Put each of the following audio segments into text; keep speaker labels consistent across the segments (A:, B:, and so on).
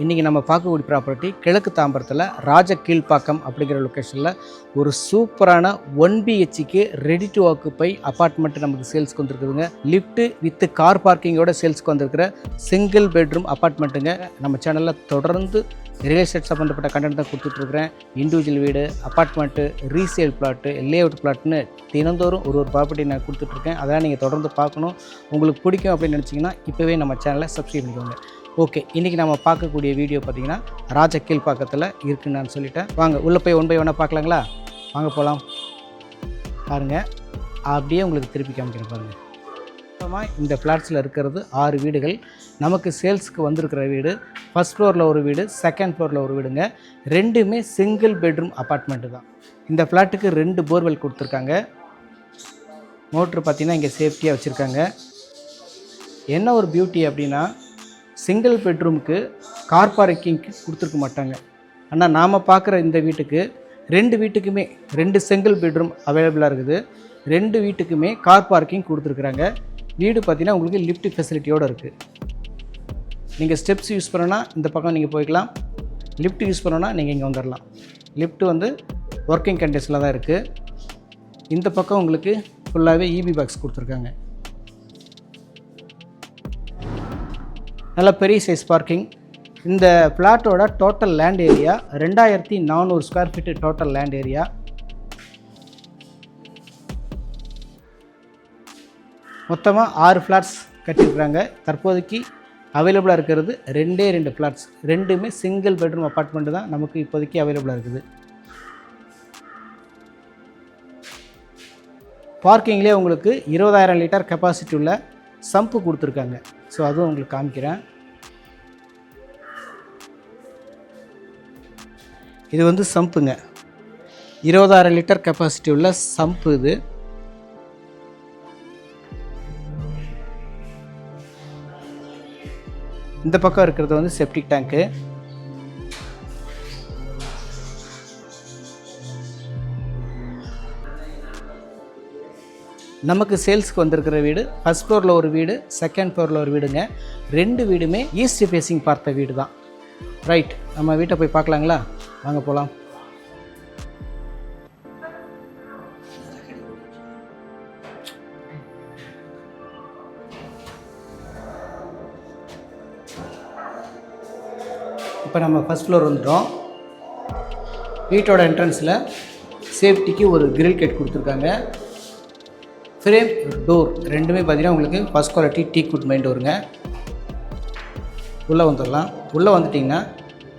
A: இன்றைக்கி நம்ம பார்க்கக்கூடிய ப்ராப்பர்ட்டி கிழக்கு தாம்பரத்தில் ராஜகீழ்ப்பாக்கம் அப்படிங்கிற லொக்கேஷனில் ஒரு சூப்பரான 1BHK ready to occupy apartment நமக்கு சேல்ஸ்க்கு வந்துருக்குதுங்க. லிஃப்ட்டு வித் கார் பார்க்கிங்கோட சேல்ஸ்க்கு வந்திருக்கிற சிங்கிள் பெட்ரூம் அப்பார்ட்மெண்ட்டுங்க. நம்ம சேனலில் தொடர்ந்து ரியல் எஸ்டேட் சம்மந்தப்பட்ட கண்டென்ட் தான் கொடுத்துட்ருக்குறேன். இண்டிவிஜுவல் வீடு, அப்பார்ட்மெண்ட்டு, ரீசேல் பிளாட்டு, லேஅவுட் பிளாட்னு தினந்தோறும் ஒரு ப்ராப்பர்ட்டி நான் கொடுத்துட்ருக்கேன். அதெல்லாம் நீங்கள் தொடர்ந்து பார்க்கணும். உங்களுக்கு பிடிக்கும் அப்படின்னு நினச்சிங்கன்னா இப்போவே நம்ம சேனலை சப்ஸ்கிரைப் பண்ணிக்கோங்க. ஓகே, இன்றைக்கி நம்ம பார்க்கக்கூடிய வீடியோ பார்த்திங்கன்னா ராஜகீழ்ப்பாக்கத்தில் இருக்குன்னு நான் சொல்லிட்டேன். வாங்க உள்ளே போய் 1 by 1 பார்க்கலாங்களா? வாங்க போகலாம். பாருங்கள், அப்படியே உங்களுக்கு திருப்பி காமிக்கிறேன் பாருங்கள். மொத்தமாக இந்த ஃப்ளாட்ஸில் இருக்கிறது 6 வீடுகள். நமக்கு சேல்ஸுக்கு வந்திருக்கிற வீடு ஃபஸ்ட் ஃப்ளோரில் ஒரு வீடு, செகண்ட் ஃப்ளோரில் ஒரு வீடுங்க. ரெண்டுமே சிங்கிள் பெட்ரூம் அப்பார்ட்மெண்ட்டு தான். இந்த ஃப்ளாட்டுக்கு 2 போர்வெல் கொடுத்துருக்காங்க. மோட்ரு பார்த்திங்கன்னா இங்கே சேஃப்டியாக வச்சுருக்காங்க. என்ன ஒரு பியூட்டி அப்படின்னா, சிங்கிள் பெட்ரூமுக்கு கார் பார்க்கிங்க்கு கொடுத்துருக்க மாட்டாங்க. ஆனால் நாம் பார்க்குற இந்த வீட்டுக்கு 2 வீட்டுக்குமே 2 சிங்கிள் பெட்ரூம் அவைலபிளாக இருக்குது. 2 வீட்டுக்குமே கார் பார்க்கிங் கொடுத்துருக்குறாங்க. வீடு பார்த்திங்கன்னா உங்களுக்கு லிஃப்ட் ஃபெசிலிட்டியோடு இருக்குது. நீங்கள் ஸ்டெப்ஸ் யூஸ் பண்ணோன்னா இந்த பக்கம் நீங்கள் போய்க்கலாம். லிஃப்ட் யூஸ் பண்ணோன்னா நீங்கள் இங்கே வந்துடலாம். லிஃப்ட்டு வந்து ஒர்க்கிங் கண்டிஷனில் தான் இருக்குது. இந்த பக்கம் உங்களுக்கு ஃபுல்லாகவே EB பாக்ஸ் கொடுத்துருக்காங்க. நல்ல பெரிய சைஸ் பார்க்கிங். இந்த ஃப்ளாட்டோட total land area 2400 square feet total land area. மொத்தமாக 6 ஃப்ளாட்ஸ் கட்டியிருக்கிறாங்க. தற்போதைக்கு அவைலபிளாக இருக்கிறது 2 ஃப்ளாட்ஸ். 2மே சிங்கிள் பெட்ரூம் அப்பார்ட்மெண்ட்டு தான் நமக்கு இப்போதைக்கு அவைலபிளாக இருக்குது. பார்க்கிங்லேயே உங்களுக்கு 20,000 லிட்டர் கெப்பாசிட்டி உள்ள சம்பு கொடுத்துருக்காங்க. ஸோ அதுவும் உங்களுக்கு காமிக்கிறேன். இது வந்து சம்புங்க, 20,000 லிட்டர் கெப்பாசிட்டி உள்ள சம்பு இது. இந்த பக்கம் இருக்கிறது வந்து செப்டிக் டேங்க்கு. நமக்கு சேல்ஸுக்கு வந்திருக்கிற வீடு ஃபஸ்ட் ஃப்ளோரில் ஒரு வீடு, செகண்ட் ஃப்ளோரில் ஒரு வீடுங்க. 2 வீடுமே ஈஸ்ட் ஃபேஸிங் பார்த்த வீடு தான். ரைட், நம்ம வீட்டை போய் பார்க்கலாங்களா? வாங்க போகலாம். இப்போ நம்ம ஃபஸ்ட் ஃப்ளோர் வந்துட்டோம். வீட்டோட என்ட்ரன்ஸில் சேஃப்டிக்கு ஒரு கிரில் கேட் கொடுத்துருக்காங்க. ஃப்ரேம் டோர் 2மே பார்த்திங்கன்னா உங்களுக்கு ஃபஸ்ட் குவாலிட்டி டீக்வுட் மெயின் டோருங்க. உள்ளே வந்துடலாம். உள்ளே வந்துட்டிங்கன்னா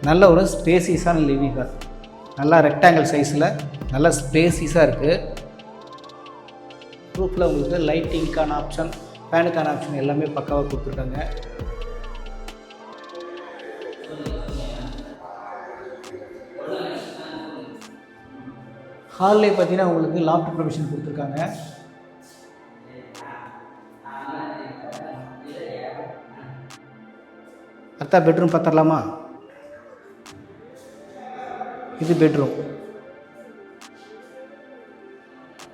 A: நல்ல ஒரு ஸ்பேசியஸான லிவிங் ஹால். நல்லா ரெக்டாங்கிள் சைஸில் நல்லா ஸ்பேசியஸாக இருக்குது. ரூஃபில் உங்களுக்கு லைட்டிங்க்கான ஆப்ஷன், ஃபேனுக்கான ஆப்ஷன் எல்லாமே பக்காவாக கொடுத்துருக்காங்க. ஹால்லே பார்த்திங்கன்னா உங்களுக்கு லாஃப்ட் ப்ரொவிஷன் கொடுத்துருக்காங்க. அடுத்த பெட்ரூம் பார்த்துடலாமா? இது பெட்ரூம்.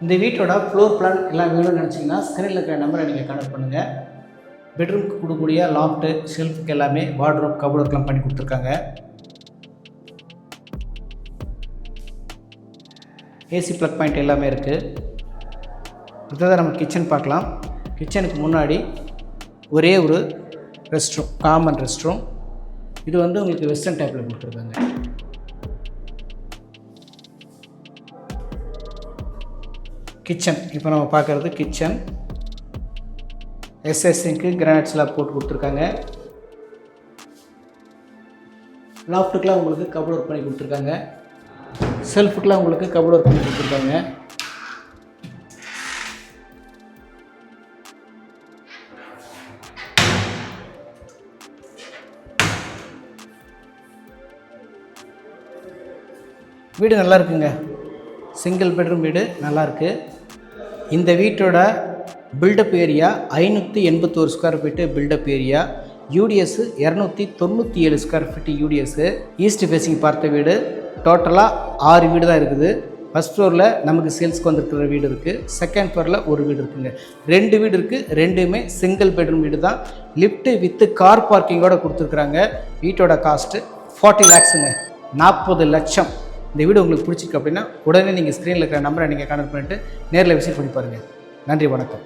A: இந்த வீட்டோட ஃப்ளோர் பிளான் எல்லாம் வேணும்னு நினச்சிங்கன்னா ஸ்க்ரீனில் இருக்கிற நம்பரை நீங்கள் கனெக்ட் பண்ணுங்கள். பெட்ரூம்க்கு கொடுக்கக்கூடிய லாஃப்ட்டு, ஷெல்ஃபுக்கு எல்லாமே வார்ட்ரோப், கபோர்டுக்கெலாம் பண்ணி கொடுத்துருக்காங்க. ஏசி ப்ளக் பாயிண்ட் எல்லாமே இருக்குது. அடுத்ததாக நம்ம கிச்சன் பார்க்கலாம். கிச்சனுக்கு முன்னாடி ஒரே ஒரு rest room, common rest room. இது வந்து உங்களுக்கு வெஸ்டர்ன் டைப்பில் கொடுத்துருக்காங்க. கிச்சன் இப்போ நம்ம பார்க்குறது கிச்சன். எஸ்எஸ்சிங்க்கு கிரானைட் ஸ்லாப் போட்டு கொடுத்துருக்காங்க. லாஃப்ட்டுக்கெலாம் உங்களுக்கு கபோர்ட் ஒர்க் பண்ணி கொடுத்துருக்காங்க. செல்ஃபுக்கெலாம் உங்களுக்கு கபோர்ட் ஒர்க் பண்ணி கொடுத்துருக்காங்க. வீடு நல்லா இருக்குங்க. சிங்கிள் பெட்ரூம் வீடு நல்லாயிருக்கு. இந்த வீட்டோட built up area 581 square feet built up area. UDS 297 square feet UDS. East facing பார்த்த வீடு. டோட்டலாக 6 வீடு தான் இருக்குது. ஃபஸ்ட் ஃப்ளோரில் நமக்கு சேல்ஸ்க்கு வந்திருக்கிற வீடு இருக்குது, செகண்ட் ஃப்ளோரில் ஒரு வீடு இருக்குங்க. 2 வீடு இருக்குது, 2மே சிங்கிள் பெட்ரூம் வீடு தான். லிஃப்ட்டு வித்து கார் பார்க்கிங்கோடு கொடுத்துருக்குறாங்க. வீட்டோட காஸ்ட்டு 40 lakhsங்க, 40 லட்சம். இந்த வீடு உங்களுக்கு பிடிச்சிருக்கு அப்படின்னா உடனே நீங்கள் ஸ்க்ரீனில் இருக்கிற நம்பரை நீங்கள் கான்டாக்ட் பண்ணிவிட்டு நேரில் விசிட் பண்ணி பாருங்கள். நன்றி, வணக்கம்.